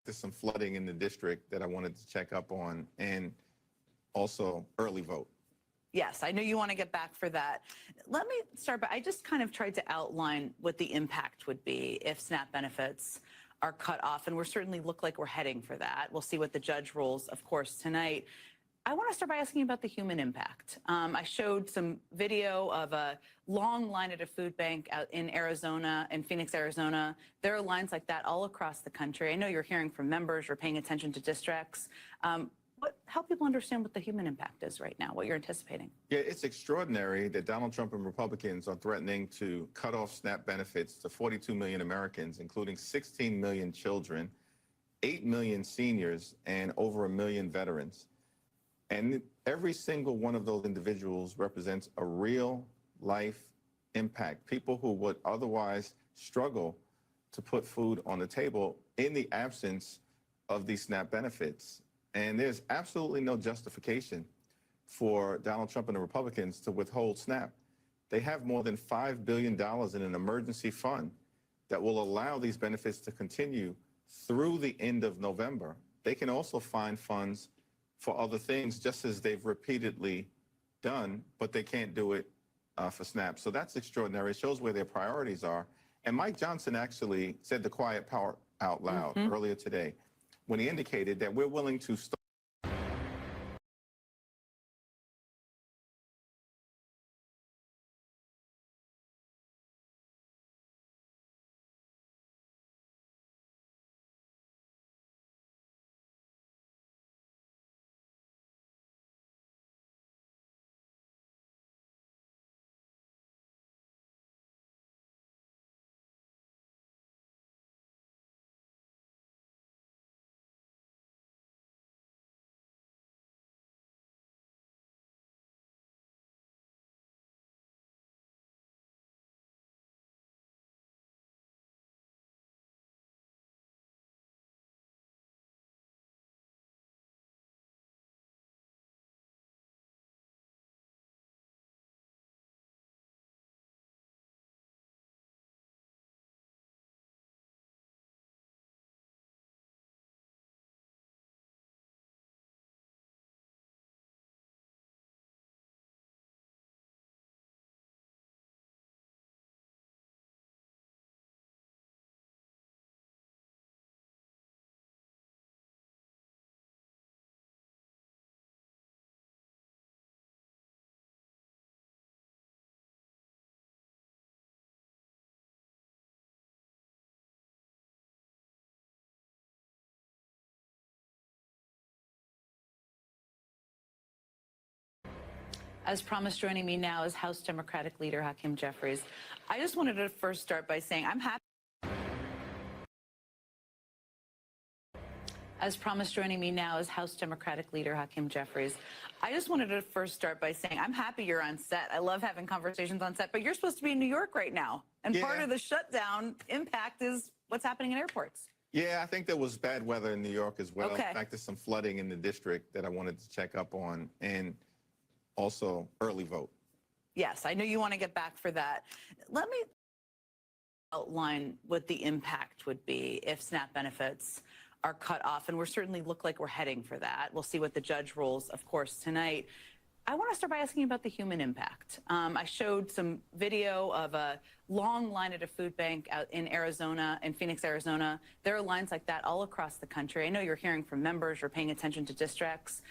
There's some flooding in the district that I wanted to check up on, and also early vote. Yes, I know you want to get back for that. Let me start, but I just kind of tried to outline what the impact would be if SNAP benefits are cut off, and we certainly look like we're heading for that. We'll see what the judge rules, of course, tonight. I want to start by asking about the human impact. I showed some video of a long line at a food bank out in Arizona, in Phoenix, Arizona. There are lines like that all across the country. I know you're hearing from members, you're paying attention to districts. Help people understand what the human impact is right now, what you're anticipating. Yeah, it's extraordinary that Donald Trump and Republicans are threatening to cut off SNAP benefits to 42 million Americans, including 16 million children, 8 million seniors, and over 1 million veterans. And every single one of those individuals represents a real life impact. People who would otherwise struggle to put food on the table in the absence of these SNAP benefits. And there's absolutely no justification for Donald Trump and the Republicans to withhold SNAP. They have more than $5 billion in an emergency fund that will allow these benefits to continue through the end of November. They can also find funds for other things, just as they've repeatedly done, but they can't do it for SNAP. So that's extraordinary. It shows where their priorities are. And Mike Johnson actually said the quiet power out loud earlier today when he indicated that we're willing to start. As promised, joining me now is House Democratic Leader Hakeem Jeffries. I just wanted to first start by saying I'm happy. As promised, joining me now is House Democratic Leader Hakeem Jeffries. I just wanted to first start by saying I'm happy you're on set. I love having conversations on set, but you're supposed to be in New York right now. And part of the shutdown impact is what's happening in airports. Yeah, I think there was bad weather in New York as well. Okay. In fact, there's some flooding in the district that I wanted to check up on, and also early vote. Yes, I know you want to get back for that. Let me outline what the impact would be if SNAP benefits are cut off, and we certainly look like we're heading for that. We'll see what the judge rules, of course, tonight. I want to start by asking about the human impact. I showed some video of a long line at a food bank out in Arizona, in Phoenix, Arizona. There are lines like that all across the country. I know you're hearing from members, you're paying attention to districts.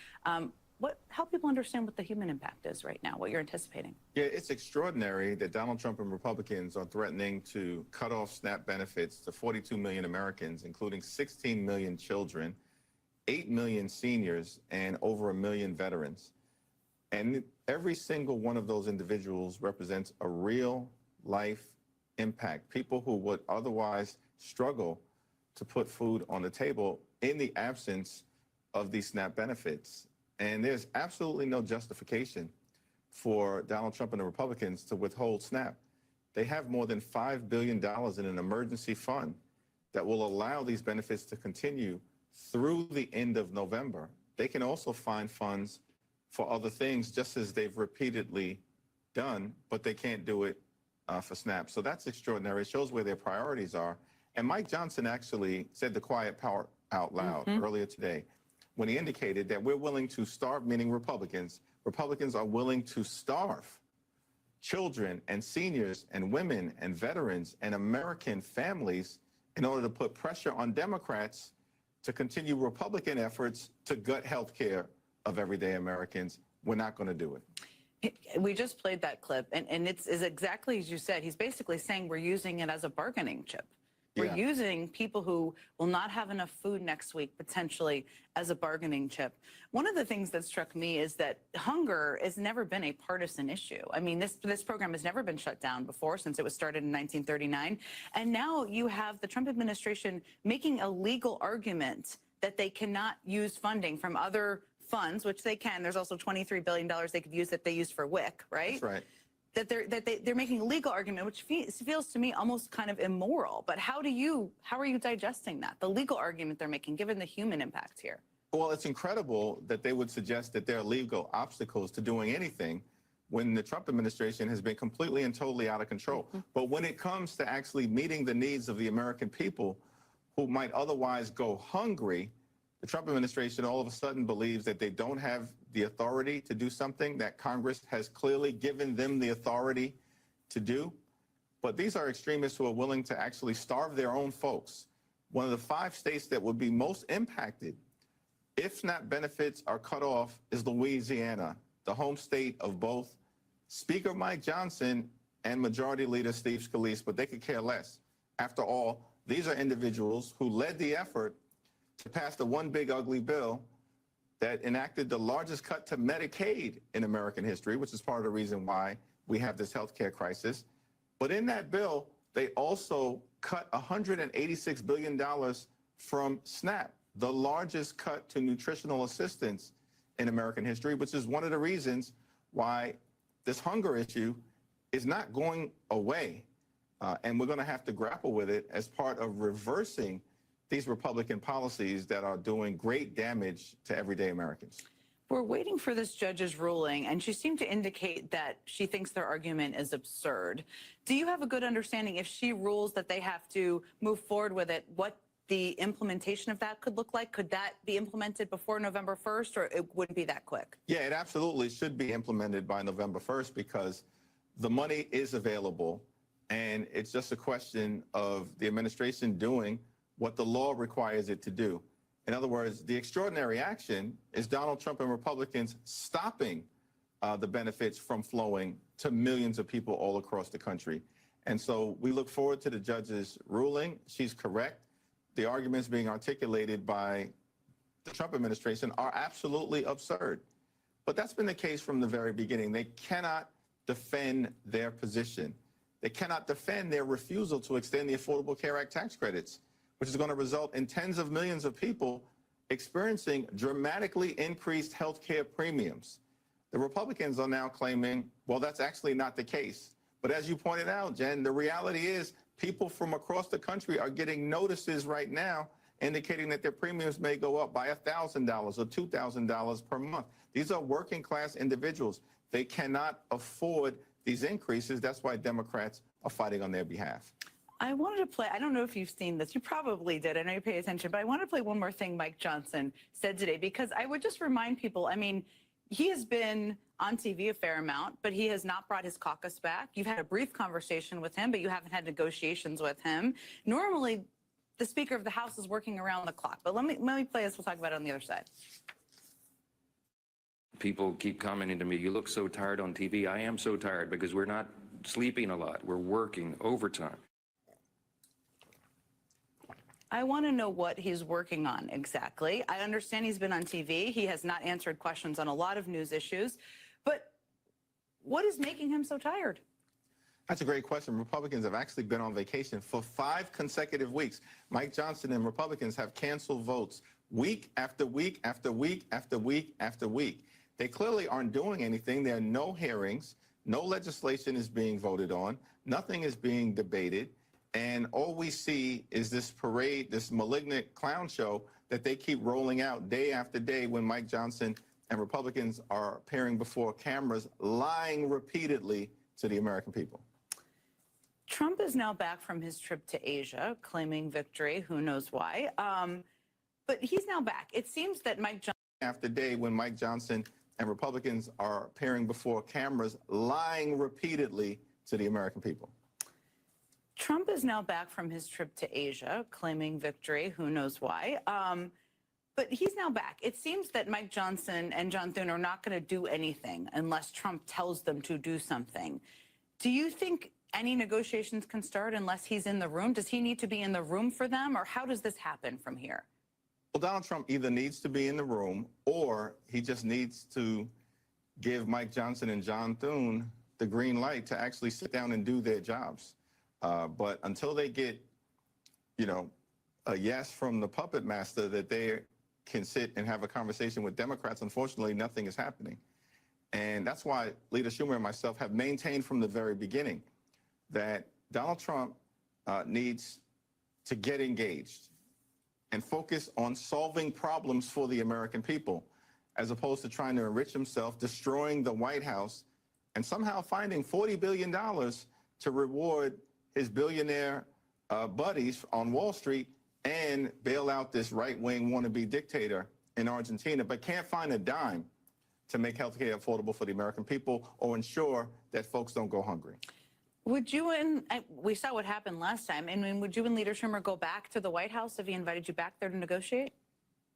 Help people understand what the human impact is right now, what you're anticipating. Yeah, it's extraordinary that Donald Trump and Republicans are threatening to cut off SNAP benefits to 42 million Americans, including 16 million children, 8 million seniors, and over 1 million veterans. And every single one of those individuals represents a real life impact. People who would otherwise struggle to put food on the table in the absence of these SNAP benefits. And there's absolutely no justification for Donald Trump and the Republicans to withhold SNAP. They have more than $5 billion in an emergency fund that will allow these benefits to continue through the end of November. They can also find funds for other things, just as they've repeatedly done, but they can't do it for SNAP. So that's extraordinary. It shows where their priorities are. And Mike Johnson actually said the quiet power out loud earlier today when he indicated that we're willing to starve, meaning Republicans are willing to starve children and seniors and women and veterans and American families in order to put pressure on Democrats to continue Republican efforts to gut health care of everyday Americans. We're not going to do it. We just played that clip, and it's exactly as you said. He's basically saying we're using it as a bargaining chip. We're using people who will not have enough food next week, potentially, as a bargaining chip. One of the things that struck me is that hunger has never been a partisan issue. I mean, this program has never been shut down before since it was started in 1939. And now you have the Trump administration making a legal argument that they cannot use funding from other funds, which they can. There's also $23 billion they could use that they used for WIC, right? That's right. That they're making a legal argument, which feels to me almost kind of immoral. But how are you digesting that, the legal argument they're making, given the human impact here? Well, it's incredible that they would suggest that there are legal obstacles to doing anything when the Trump administration has been completely and totally out of control. But when it comes to actually meeting the needs of the American people who might otherwise go hungry, the Trump administration all of a sudden believes that they don't have the authority to do something that Congress has clearly given them the authority to do. But these are extremists who are willing to actually starve their own folks. One of the 5 states that would be most impacted if SNAP benefits are cut off is Louisiana, the home state of both Speaker Mike Johnson and Majority Leader Steve Scalise, but they could care less. After all, these are individuals who led the effort to pass the one big ugly bill that enacted the largest cut to Medicaid in American history, which is part of the reason why we have this health care crisis. But in that bill, they also cut $186 billion from SNAP, the largest cut to nutritional assistance in American history, which is one of the reasons why this hunger issue is not going away. And we're going to have to grapple with it as part of reversing these Republican policies that are doing great damage to everyday Americans. We're waiting for this judge's ruling, and she seemed to indicate that she thinks their argument is absurd. Do you have a good understanding, if she rules that they have to move forward with it, what the implementation of that could look like? Could that be implemented before November 1st, or it wouldn't be that quick? Yeah, it absolutely should be implemented by November 1st because the money is available, and it's just a question of the administration doing what the law requires it to do. In other words, the extraordinary action is Donald Trump and Republicans stopping the benefits from flowing to millions of people all across the country. And so we look forward to the judge's ruling. She's correct. The arguments being articulated by the Trump administration are absolutely absurd. But that's been the case from the very beginning. They cannot defend their position. They cannot defend their refusal to extend the Affordable Care Act tax credits, which is going to result in tens of millions of people experiencing dramatically increased health care premiums. The Republicans are now claiming, well, that's actually not the case. But as you pointed out, Jen, the reality is people from across the country are getting notices right now indicating that their premiums may go up by $1,000 or $2,000 per month. These are working class individuals. They cannot afford these increases. That's why Democrats are fighting on their behalf. I wanted to play, I don't know if you've seen this, you probably did, I know you pay attention, but I want to play one more thing Mike Johnson said today, because I would just remind people, I mean, he has been on TV a fair amount, but he has not brought his caucus back. You've had a brief conversation with him, but you haven't had negotiations with him. Normally, the Speaker of the House is working around the clock, but let me play this, we'll talk about it on the other side. People keep commenting to me, you look so tired on TV. I am so tired because we're not sleeping a lot. We're working overtime. I want to know what he's working on exactly. I understand he's been on TV. He has not answered questions on a lot of news issues. But what is making him so tired? That's a great question. Republicans have actually been on vacation for 5 consecutive weeks. Mike Johnson and Republicans have canceled votes week after week after week after week after week. They clearly aren't doing anything. There are no hearings. No legislation is being voted on. Nothing is being debated. And all we see is this parade, this malignant clown show that they keep rolling out day after day when Mike Johnson and Republicans are appearing before cameras, lying repeatedly to the American people. Trump is now back from his trip to Asia, claiming victory. Who knows why? But he's now back. It seems that Mike Johnson. After day when Mike Johnson and Republicans are appearing before cameras, lying repeatedly to the American people. Trump is now back from his trip to Asia, claiming victory. Who knows why? But he's now back. It seems that Mike Johnson and John Thune are not going to do anything unless Trump tells them to do something. Do you think any negotiations can start unless he's in the room? Does he need to be in the room for them, or how does this happen from here? Well, Donald Trump either needs to be in the room or he just needs to give Mike Johnson and John Thune the green light to actually sit down and do their jobs. But until they get, a yes from the puppet master that they can sit and have a conversation with Democrats, unfortunately, nothing is happening. And that's why Leader Schumer and myself have maintained from the very beginning that Donald Trump needs to get engaged and focus on solving problems for the American people, as opposed to trying to enrich himself, destroying the White House, and somehow finding $40 billion to reward his billionaire buddies on Wall Street and bail out this right-wing wannabe dictator in Argentina, but can't find a dime to make health care affordable for the American people or ensure that folks don't go hungry. Would you and we saw what happened last time. I mean, would you and Leader Schumer go back to the White House if he invited you back there to negotiate?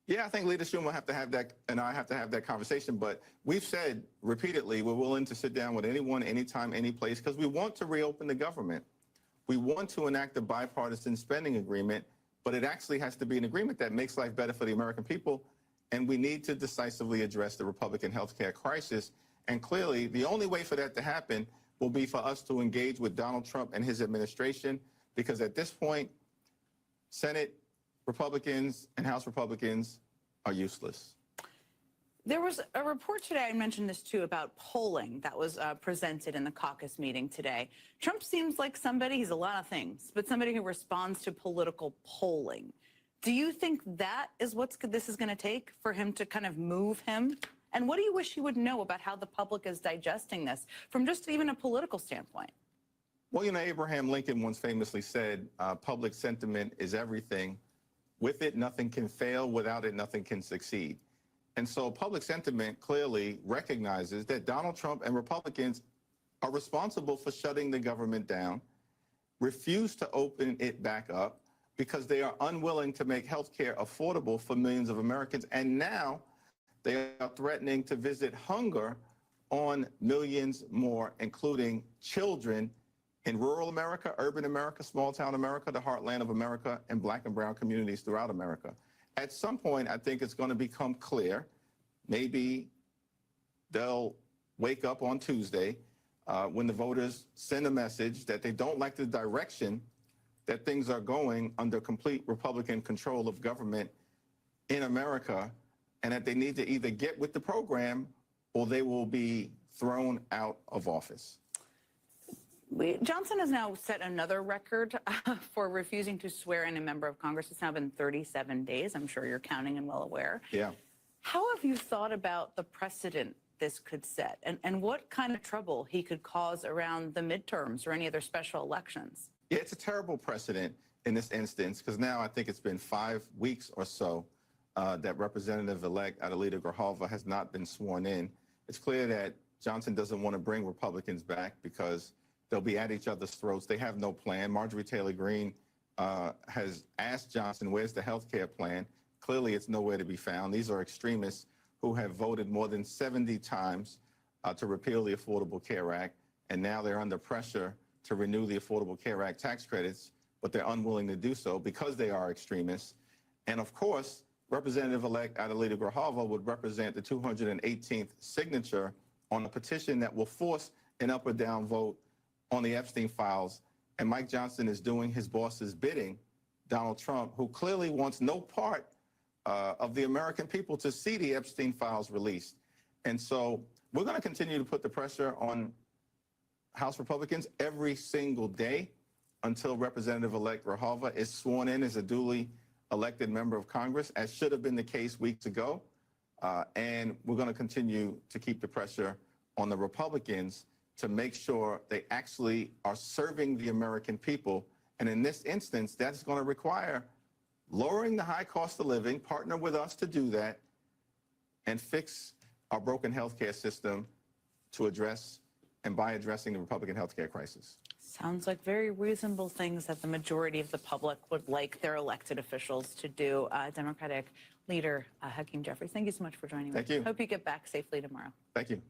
Yeah, I think Leader Schumer will have to have that, and I have to have that conversation. But we've said repeatedly we're willing to sit down with anyone, anytime, any place, because we want to reopen the government. We want to enact a bipartisan spending agreement, but it actually has to be an agreement that makes life better for the American people. And we need to decisively address the Republican health care crisis. And clearly, the only way for that to happen will be for us to engage with Donald Trump and his administration, because at this point, Senate Republicans and House Republicans are useless. There was a report today, I mentioned this too, about polling that was presented in the caucus meeting today. Trump seems like somebody, he's a lot of things, but somebody who responds to political polling. Do you think that is what this is going to take for him to kind of move him? And what do you wish he would know about how the public is digesting this from just even a political standpoint? Well, Abraham Lincoln once famously said, public sentiment is everything. With it, nothing can fail. Without it, nothing can succeed. And so public sentiment clearly recognizes that Donald Trump and Republicans are responsible for shutting the government down, refuse to open it back up because they are unwilling to make health care affordable for millions of Americans. And now they are threatening to visit hunger on millions more, including children in rural America, urban America, small town America, the heartland of America, and Black and brown communities throughout America. At some point, I think it's going to become clear, maybe they'll wake up on Tuesday when the voters send a message that they don't like the direction that things are going under complete Republican control of government in America, and that they need to either get with the program or they will be thrown out of office. Johnson has now set another record for refusing to swear in a member of Congress. It's now been 37 days. I'm sure you're counting and well aware. Yeah. How have you thought about the precedent this could set and what kind of trouble he could cause around the midterms or any other special elections? Yeah, it's a terrible precedent in this instance, because now I think it's been 5 weeks or so that Representative-elect Adelita Grijalva has not been sworn in. It's clear that Johnson doesn't want to bring Republicans back because they'll be at each other's throats. They have no plan. Marjorie Taylor Greene has asked Johnson, where's the health care plan? Clearly, it's nowhere to be found. These are extremists who have voted more than 70 times to repeal the Affordable Care Act, and now they're under pressure to renew the Affordable Care Act tax credits, but they're unwilling to do so because they are extremists. And of course, Representative-elect Adelita Grijalva would represent the 218th signature on a petition that will force an up or down vote on the Epstein files. And Mike Johnson is doing his boss's bidding, Donald Trump, who clearly wants no part of the American people to see the Epstein files released. And so we're going to continue to put the pressure on House Republicans every single day until Representative-elect Grijalva is sworn in as a duly elected member of Congress, as should have been the case weeks ago. And we're going to continue to keep the pressure on the Republicans to make sure they actually are serving the American people. And in this instance, that's going to require lowering the high cost of living, partner with us to do that, and fix our broken healthcare system to address and by addressing the Republican healthcare crisis. Sounds like very reasonable things that the majority of the public would like their elected officials to do. Democratic leader Hakeem Jeffries, thank you so much for joining me. Thank you. Hope you get back safely tomorrow. Thank you.